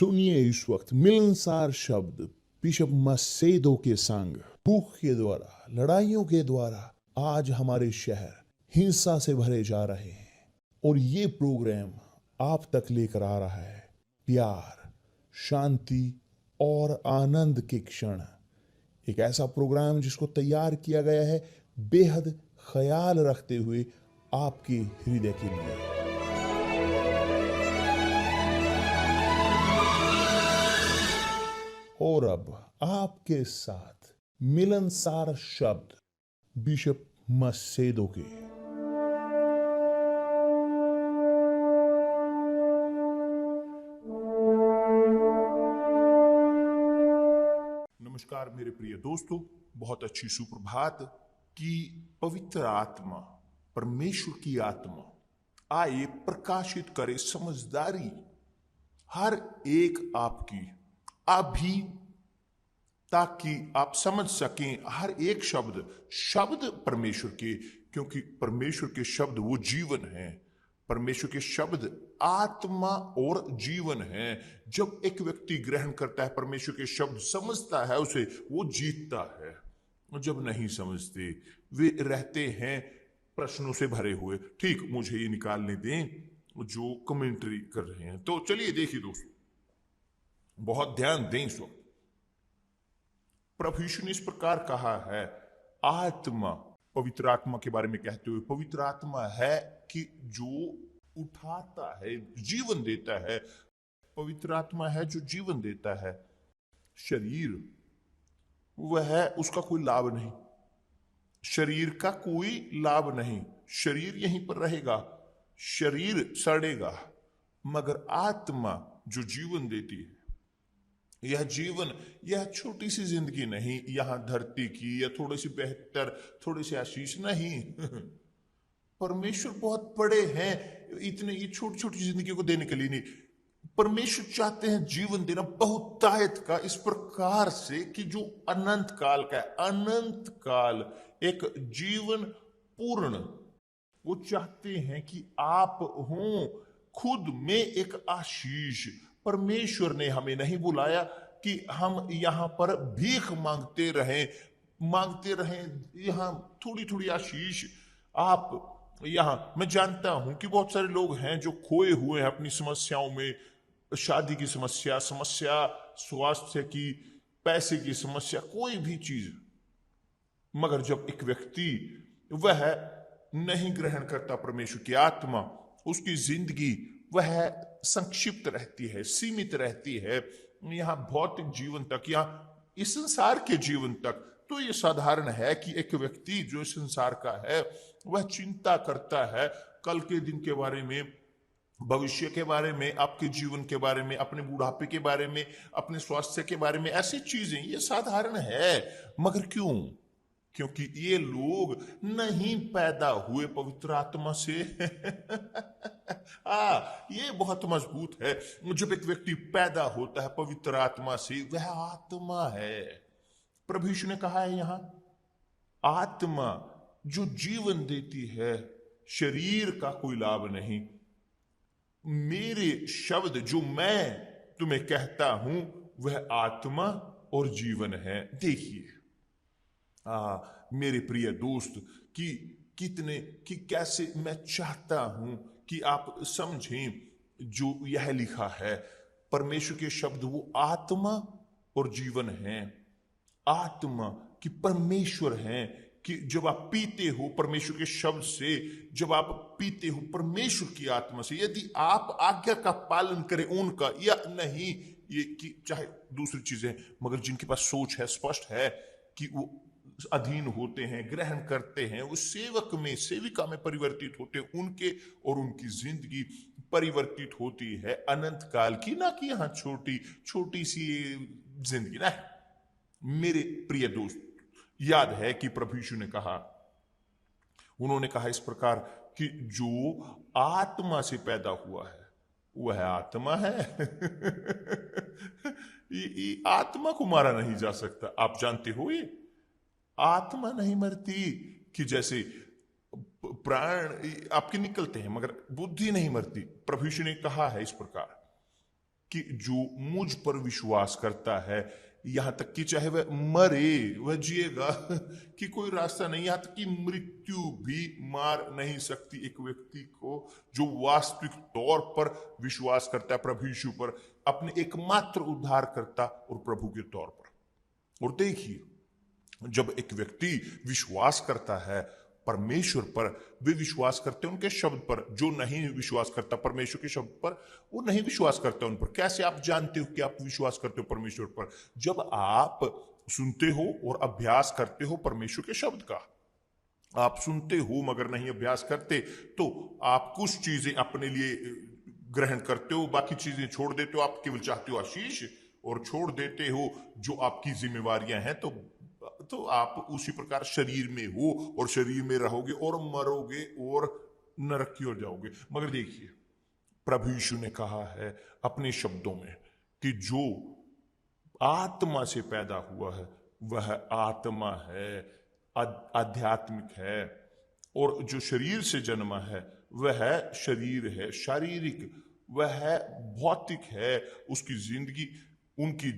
सुनिए इस वक्त मिलनसार शब्द बिशप मसेदो के संग। भूख के द्वारा, लड़ाइयों के द्वारा आज हमारे शहर हिंसा से भरे जा रहे हैं, और ये प्रोग्राम आप तक लेकर आ रहा है प्यार, शांति और आनंद के क्षण। एक ऐसा प्रोग्राम जिसको तैयार किया गया है बेहद ख्याल रखते हुए आपके हृदय के लिए। और अब आपके साथ मिलनसार शब्द बिशप मसेदो के। नमस्कार मेरे प्रिय दोस्तों, बहुत अच्छी सुप्रभात की पवित्र आत्मा, परमेश्वर की आत्मा आए प्रकाशित करे समझदारी हर एक आपकी अभी, ताकि आप समझ सकें हर एक शब्द परमेश्वर के, क्योंकि परमेश्वर के शब्द वो जीवन है। परमेश्वर के शब्द आत्मा और जीवन है। जब एक व्यक्ति ग्रहण करता है परमेश्वर के शब्द, समझता है उसे, वो जीतता है। जब नहीं समझते वे रहते हैं प्रश्नों से भरे हुए। ठीक, मुझे ये निकालने दें जो कमेंट्री कर रहे हैं। तो चलिए देखिए दोस्तों, बहुत ध्यान दें इस वक्त। प्रभु यीशु ने इस प्रकार कहा है, आत्मा, पवित्र आत्मा के बारे में कहते हुए, पवित्र आत्मा है कि जो उठाता है, जीवन देता है। पवित्र आत्मा है जो जीवन देता है। शरीर वह है, उसका कोई लाभ नहीं, शरीर का कोई लाभ नहीं। शरीर यहीं पर रहेगा, शरीर सड़ेगा, मगर आत्मा जो जीवन देती है, यह जीवन, यह छोटी सी जिंदगी नहीं यहां धरती की, या थोड़ी सी बेहतर, थोड़ी सी आशीष नहीं। परमेश्वर बहुत बड़े हैं, इतने ये छोटी छोटी जिंदगी को देने के लिए नहीं। परमेश्वर चाहते हैं जीवन देना बहुतायत का, इस प्रकार से कि जो अनंत काल का है, अनंत काल एक जीवन पूर्ण। वो चाहते हैं कि आप हों खुद में एक आशीष। परमेश्वर ने हमें नहीं बुलाया कि हम यहां पर भीख मांगते रहें यहां थोड़ी थोड़ी आशीष। आप यहां, मैं जानता हूं कि बहुत सारे लोग हैं जो खोए हुए हैं अपनी समस्याओं में, शादी की समस्या, स्वास्थ्य की, पैसे की समस्या, कोई भी चीज। मगर जब एक व्यक्ति वह नहीं ग्रहण करता परमेश्वर की आत्मा, उसकी जिंदगी वह संक्षिप्त रहती है, सीमित रहती है, यहां भौतिक जीवन तक, यहां इस संसार के जीवन तक। तो यह साधारण है कि एक व्यक्ति जो इस संसार का है वह चिंता करता है कल के दिन के बारे में, भविष्य के बारे में, आपके जीवन के बारे में, अपने बुढ़ापे के बारे में, अपने स्वास्थ्य के बारे में। ऐसी चीजें ये साधारण है। मगर क्यों? क्योंकि ये लोग नहीं पैदा हुए पवित्र आत्मा से। ये बहुत मजबूत है। जब एक व्यक्ति पैदा होता है पवित्र आत्मा से, वह आत्मा है। प्रभु यीशु ने कहा है यहां, आत्मा जो जीवन देती है, शरीर का कोई लाभ नहीं। मेरे शब्द जो मैं तुम्हें कहता हूं वह आत्मा और जीवन है। देखिए मेरे प्रिय दोस्त, कि कैसे मैं चाहता हूं कि आप समझें जो यह लिखा है। परमेश्वर के शब्द वो आत्मा और जीवन हैं। आत्मा कि परमेश्वर हैं, कि जब आप पीते हो परमेश्वर के शब्द से, जब आप पीते हो परमेश्वर की आत्मा से, यदि आप आज्ञा का पालन करें उनका या नहीं, ये कि चाहे दूसरी चीजें, मगर जिनके पास सोच है, स्पष्ट है कि वो अधीन होते हैं, ग्रहण करते हैं, वो सेविका में परिवर्तित होते हैं, उनके और उनकी जिंदगी परिवर्तित होती है अनंत काल की, ना कि यहां छोटी सी जिंदगी ना। मेरे प्रिय दोस्त, याद है कि प्रभु यीशु ने कहा, उन्होंने कहा इस प्रकार कि जो आत्मा से पैदा हुआ है वह आत्मा है। ये आत्मा को मारा नहीं जा सकता। आप जानते हो ये आत्मा नहीं मरती, कि जैसे प्राण आपके निकलते हैं मगर बुद्धि नहीं मरती। प्रभु यीशु ने कहा है इस प्रकार कि जो मुझ पर विश्वास करता है, यहां तक कि चाहे वह मरे, वह जिएगा, कि कोई रास्ता नहीं, यहां तक कि मृत्यु भी मार नहीं सकती एक व्यक्ति को जो वास्तविक तौर पर विश्वास करता है प्रभु यीशु पर, अपने एकमात्र उद्धारकर्ता और प्रभु के तौर पर। और देखिए, जब एक व्यक्ति विश्वास करता है परमेश्वर पर, वे विश्वास करते हैं उनके शब्द पर। जो नहीं विश्वास करता परमेश्वर के शब्द पर, वो नहीं विश्वास करता उन पर। कैसे आप जानते हो कि आप विश्वास करते हो परमेश्वर पर? जब आप सुनते हो और अभ्यास करते हो परमेश्वर के शब्द का। आप सुनते हो मगर नहीं अभ्यास करते, तो आप कुछ चीजें अपने लिए ग्रहण करते हो, बाकी चीजें छोड़ देते हो। आप केवल चाहते हो आशीष और छोड़ देते हो जो आपकी जिम्मेवारियां हैं। तो आप उसी प्रकार शरीर में हो और शरीर में रहोगे और मरोगे और नरक की ओर जाओगे। मगर देखिए, प्रभु यीशु ने कहा है अपने शब्दों में कि जो आत्मा से पैदा हुआ है वह आत्मा है, आध्यात्मिक है, और जो शरीर से जन्मा है वह शरीर है, शारीरिक, वह भौतिक है। उसकी जिंदगी, उनकी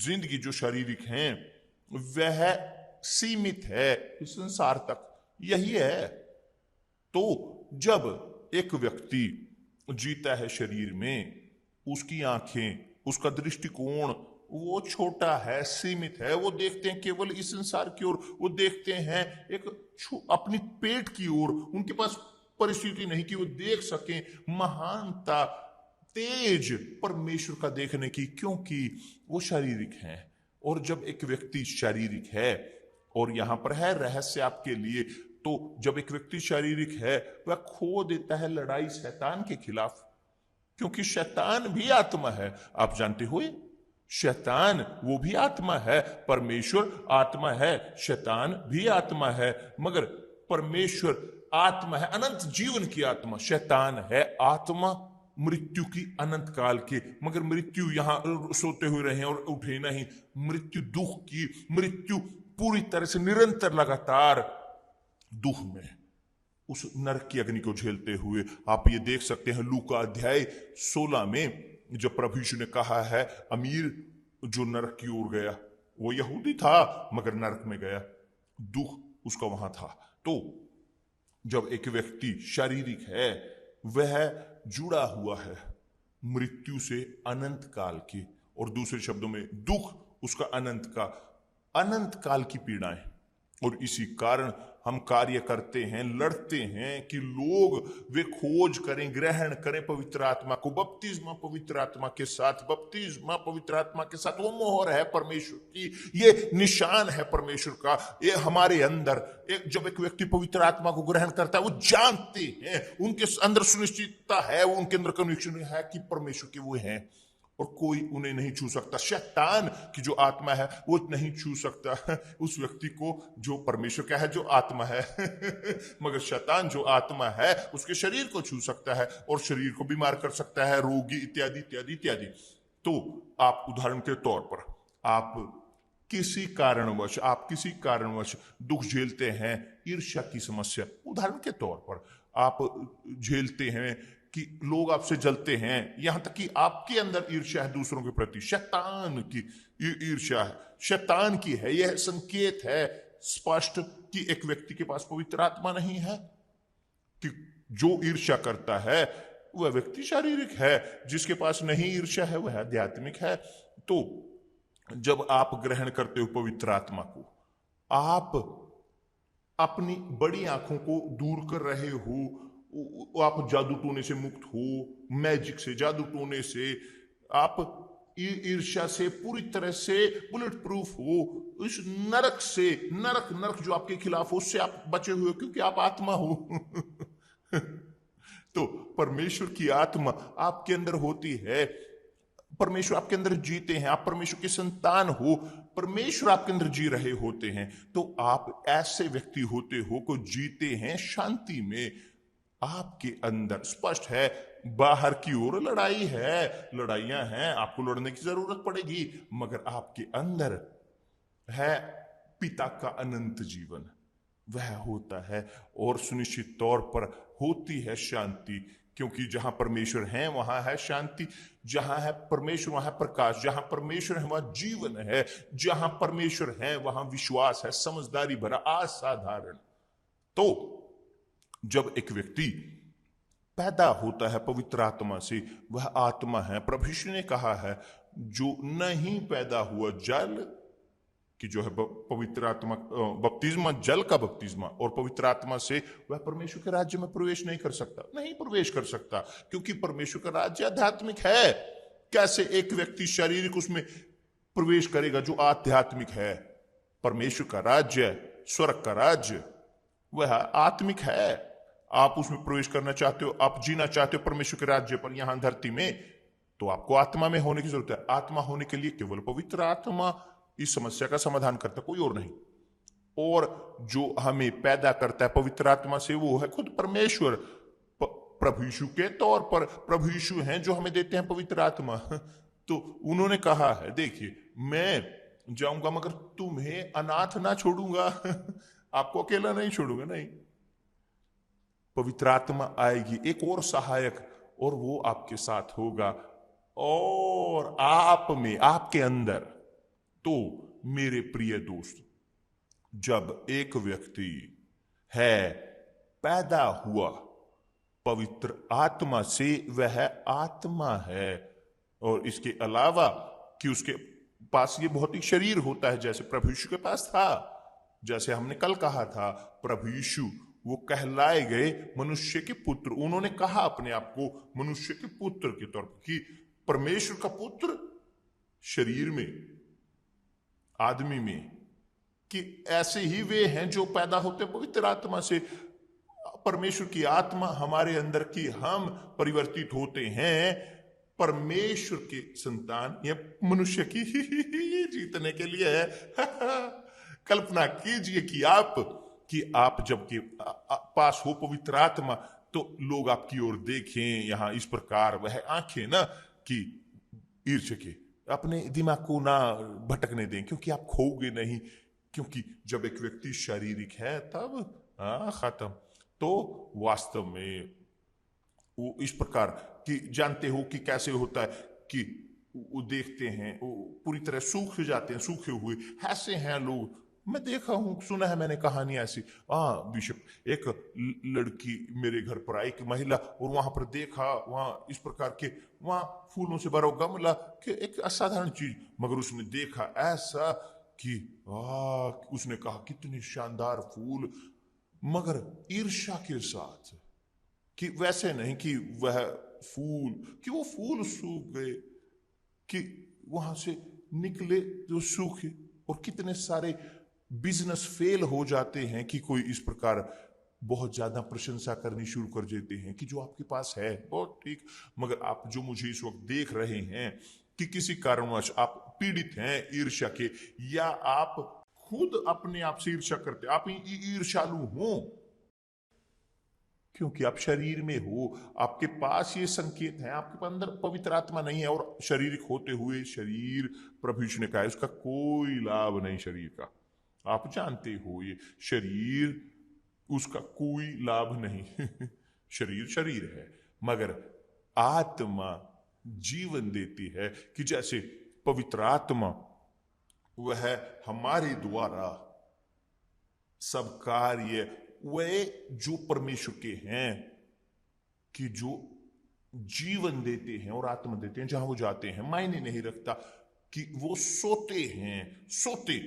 जिंदगी जो शारीरिक है वह सीमित है इस संसार तक, यही है। तो जब एक व्यक्ति जीता है शरीर में, उसकी आंखें, उसका दृष्टिकोण वो छोटा है, सीमित है। वो देखते हैं केवल इस संसार की ओर, वो देखते हैं एक अपनी पेट की ओर। उनके पास परिस्थिति नहीं कि वो देख सकें महानता, तेज परमेश्वर का देखने की, क्योंकि वो शारीरिक हैं। और जब एक व्यक्ति शारीरिक है, और यहां पर है रहस्य आपके लिए, तो जब एक व्यक्ति शारीरिक है वह खो देता है लड़ाई शैतान के खिलाफ, क्योंकि शैतान भी आत्मा है। आप जानते हो, शैतान वो भी आत्मा है, परमेश्वर आत्मा है, शैतान भी आत्मा है। मगर परमेश्वर आत्मा है, अनंत जीवन की आत्मा। शैतान है आत्मा मृत्यु की, अनंत काल के। मगर मृत्यु यहां सोते हुए रहे और उठे नहीं। मृत्यु दुख की, मृत्यु पूरी तरह से निरंतर लगातार दुख में, उस नरक की अग्नि को झेलते हुए। आप ये देख सकते हैं लूका अध्याय 16 में, जब प्रभु यीशु ने कहा है अमीर जो नरक की ओर गया, वो यहूदी था मगर नरक में गया, दुख उसका वहां था। तो जब एक व्यक्ति शारीरिक है, वह जुड़ा हुआ है मृत्यु से अनंत काल की, और दूसरे शब्दों में दुख उसका अनंत काल की पीड़ाएं। और इसी कारण हम कार्य करते हैं, लड़ते हैं कि लोग वे खोज करें, ग्रहण करें पवित्र आत्मा को, बपतिस्मा पवित्र आत्मा के साथ। बपतिस्मा पवित्र आत्मा के साथ वो मोहर है परमेश्वर की, ये निशान है परमेश्वर का, ये हमारे अंदर। जब एक व्यक्ति पवित्र आत्मा को ग्रहण करता है, वो जानते हैं, उनके अंदर सुनिश्चितता है, वो उनके अंदर कन्विक्शन है कि परमेश्वर के वो हैं और कोई उन्हें नहीं छू सकता। शैतान की जो आत्मा है वो नहीं छू सकता उस व्यक्ति को जो परमेश्वर का है, जो आत्मा है मगर शैतान जो आत्मा है उसके शरीर को छू सकता है और शरीर को बीमार कर सकता है, रोगी इत्यादि इत्यादि इत्यादि। तो आप उदाहरण के तौर पर आप किसी कारणवश दुख झेलते हैं, ईर्ष्या की समस्या, उदाहरण के तौर पर आप झेलते हैं कि लोग आपसे जलते हैं, यहां तक कि आपके अंदर ईर्ष्या है दूसरों के प्रति, शैतान की ईर्ष्या है, शैतान की है। यह संकेत है स्पष्ट कि एक व्यक्ति के पास पवित्र आत्मा नहीं है, कि जो ईर्ष्या करता है वह व्यक्ति शारीरिक है, जिसके पास नहीं ईर्ष्या है वह आध्यात्मिक है। तो जब आप ग्रहण करते हो पवित्र आत्मा को, आप अपनी बड़ी आंखों को दूर कर रहे हो, आप जादू टोने से मुक्त हो, मैजिक से, जादू टोने से, आप ईर्ष्या से पूरी तरह से बुलेट प्रूफ हो। इस नरक से, नरक जो आपके खिलाफ हो, उससे आप बचे हुए हो क्योंकि आप आत्मा हो तो परमेश्वर की आत्मा आपके अंदर होती है, परमेश्वर आपके अंदर जीते हैं, आप परमेश्वर के संतान हो, परमेश्वर आपके अंदर जी रहे होते हैं। तो आप ऐसे व्यक्ति होते हो को जीते हैं शांति में। आपके अंदर स्पष्ट है, बाहर की ओर लड़ाई है, लड़ाइयां हैं, आपको लड़ने की जरूरत पड़ेगी, मगर आपके अंदर है पिता का अनंत जीवन, वह होता है। और सुनिश्चित तौर पर होती है शांति, क्योंकि जहां परमेश्वर है वहां है शांति, जहां है परमेश्वर वहां है प्रकाश, जहां परमेश्वर है वहां जीवन है, जहां परमेश्वर है वहां विश्वास है, समझदारी भरा, असाधारण। तो जब एक व्यक्ति पैदा होता है पवित्र आत्मा से, वह आत्मा है। प्रभु यीशु ने कहा है, जो नहीं पैदा हुआ जल कि जो है पवित्र आत्मा, बपतिस्मा, जल का बपतिस्मा और पवित्र आत्मा से, वह परमेश्वर के राज्य में प्रवेश नहीं कर सकता, नहीं प्रवेश कर सकता, क्योंकि परमेश्वर का राज्य आध्यात्मिक है। कैसे एक व्यक्ति शारीरिक उसमें प्रवेश करेगा जो आध्यात्मिक है? परमेश्वर का राज्य, स्वर्ग का राज्य, वह आत्मिक है। आप उसमें प्रवेश करना चाहते हो, आप जीना चाहते हो परमेश्वर के राज्य पर यहां धरती में, तो आपको आत्मा में होने की जरूरत है। आत्मा होने के लिए केवल पवित्र आत्मा इस समस्या का समाधान करता, कोई और नहीं। और जो हमें पैदा करता है पवित्र आत्मा से, वो है खुद परमेश्वर, प्रभु यीशु के तौर पर। प्रभु यीशु हैं जो हमें देते हैं पवित्र आत्मा। तो उन्होंने कहा है, देखिए मैं जाऊंगा मगर तुम्हें अनाथ ना छोड़ूंगा। आपको अकेला नहीं छोड़ूंगा, नहीं। पवित्र आत्मा आएगी, एक और सहायक, और वो आपके साथ होगा और आप में, आपके अंदर। तो मेरे प्रिय दोस्त, जब एक व्यक्ति है पैदा हुआ पवित्र आत्मा से, वह आत्मा है। और इसके अलावा कि उसके पास ये भौतिक शरीर होता है, जैसे प्रभु यीशु के पास था। जैसे हमने कल कहा था, प्रभु यीशु वो कहलाए गए मनुष्य के पुत्र। उन्होंने कहा अपने आप को मनुष्य के पुत्र के तौर पर, कि परमेश्वर का पुत्र शरीर में, आदमी में, कि ऐसे ही वे हैं जो पैदा होते पवित्र आत्मा से। परमेश्वर की आत्मा हमारे अंदर की, हम परिवर्तित होते हैं परमेश्वर के संतान या मनुष्य की जीतने के लिए है। कल्पना कीजिए कि आप जबकि पास हो पवित्र आत्मा, तो लोग आपकी ओर देखें यहां इस प्रकार, वह आंखें ना कि ईर्ष्या के, अपने दिमाग को ना भटकने दें, क्योंकि आप खोओगे नहीं। क्योंकि जब एक व्यक्ति शारीरिक है तब खत्म। तो वास्तव में वो इस प्रकार कि जानते हो कि कैसे होता है कि वो देखते हैं, वो पूरी तरह सूख जाते हैं, सूखे हुए ऐसे हैं लोग। मैं देखा हूं, सुना है मैंने कहानी ऐसी। बिशप, एक लड़की मेरे घर पर आई, एक महिला, और वहां पर देखा, वहां इस प्रकार के, वहां फूलों से भरा गमला, कि एक असाधारण चीज, मगर उसने देखा ऐसा कि उसने कहा कितने शानदार फूल, मगर ईर्ष्या के साथ, कि वैसे नहीं कि वह फूल, कि वो फूल सूख गए, कि वहां से निकले जो सूखे, और कितने सारे बिजनेस फेल हो जाते हैं कि कोई इस प्रकार बहुत ज्यादा प्रशंसा करनी शुरू कर देते हैं कि जो आपके पास है बहुत ठीक, मगर आप जो मुझे इस वक्त देख रहे हैं कि किसी कारणवश आप पीड़ित हैं ईर्ष्या के, या आप खुद अपने आप से ईर्ष्या करते, आप ईर्ष्यालु हो क्योंकि आप शरीर में हो, आपके पास ये संकेत है, आपके अंदर पवित्र आत्मा नहीं है, और शारीरिक होते हुए शरीर, प्रभु यीशु ने कहा उसका कोई लाभ नहीं शरीर का। आप जानते हो ये शरीर, उसका कोई लाभ नहीं। शरीर शरीर है, मगर आत्मा जीवन देती है, कि जैसे पवित्र आत्मा वह हमारे द्वारा सब कार्य, वे जो परमेश्वर के हैं, कि जो जीवन देते हैं और आत्मा देते हैं, जहां वो जाते हैं मायने नहीं रखता कि वो सोते हैं, सोते,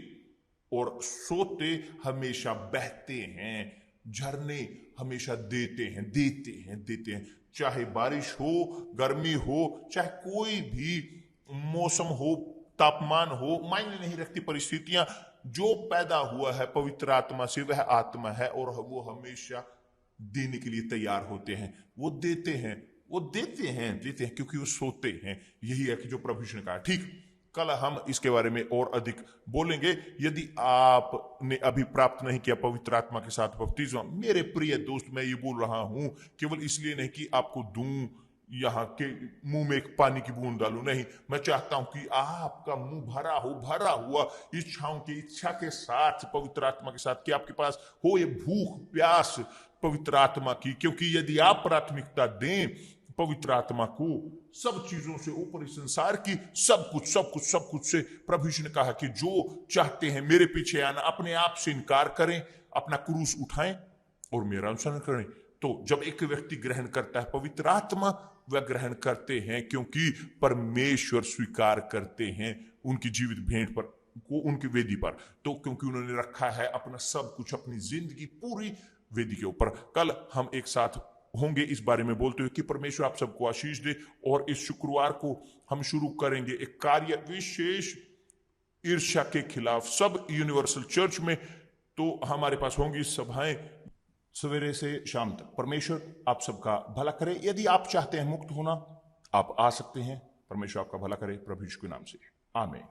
और सोते हमेशा बहते हैं, झरने हमेशा देते हैं, देते हैं, देते हैं, चाहे बारिश हो, गर्मी हो, चाहे कोई भी मौसम हो, तापमान हो, मायने नहीं रखती परिस्थितियां। जो पैदा हुआ है पवित्र आत्मा से, वह आत्मा है, और वो हमेशा देने के लिए तैयार होते हैं। वो देते हैं, वो देते हैं, देते हैं, क्योंकि वो सोते हैं। यही है कि जो प्रभु ने कहा। ठीक, कल हम इसके बारे में और अधिक बोलेंगे। यदि आपने अभी प्राप्त नहीं किया पवित्र आत्मा के साथ बपतिस्मा, मेरे प्रिय दोस्त, मैं ये बोल रहा हूं केवल इसलिए नहीं कि आपको दूं, यहाँ के मुंह में एक पानी की बूंद डालू, नहीं। मैं चाहता हूं कि आपका मुंह भरा हो, भरा हुआ इच्छाओं की इच्छा के साथ, पवित्र आत्मा के साथ, कि आपके पास हो ये भूख प्यास पवित्र आत्मा की, क्योंकि यदि आप प्राथमिकता दें पवित्र आत्मा को सब चीजों से ऊपर, इस संसार की सब कुछ से, प्रभु यीशु ने कहा कि जो चाहते हैं मेरे पीछे आना, अपने आप से इनकार करें, अपना क्रूस उठाएं और मेरा अनुसरण करें। तो जब एक व्यक्ति ग्रहण करता है पवित्र आत्मा, वह ग्रहण करते हैं क्योंकि परमेश्वर स्वीकार करते हैं उनकी जीवित भेंट पर को, उनकी वेदी पर, तो क्योंकि उन्होंने रखा है अपना सब कुछ, अपनी जिंदगी पूरी वेदी के ऊपर। कल हम एक साथ होंगे इस बारे में बोलते हुए कि परमेश्वर आप सबको आशीष दे। और इस शुक्रवार को हम शुरू करेंगे एक कार्य विशेष ईर्ष्या के खिलाफ सब यूनिवर्सल चर्च में। तो हमारे पास होंगी सभाएं सवेरे से शाम तक। परमेश्वर आप सबका भला करे। यदि आप चाहते हैं मुक्त होना, आप आ सकते हैं। परमेश्वर आपका भला करे प्रभु यीशु के नाम से, आमीन।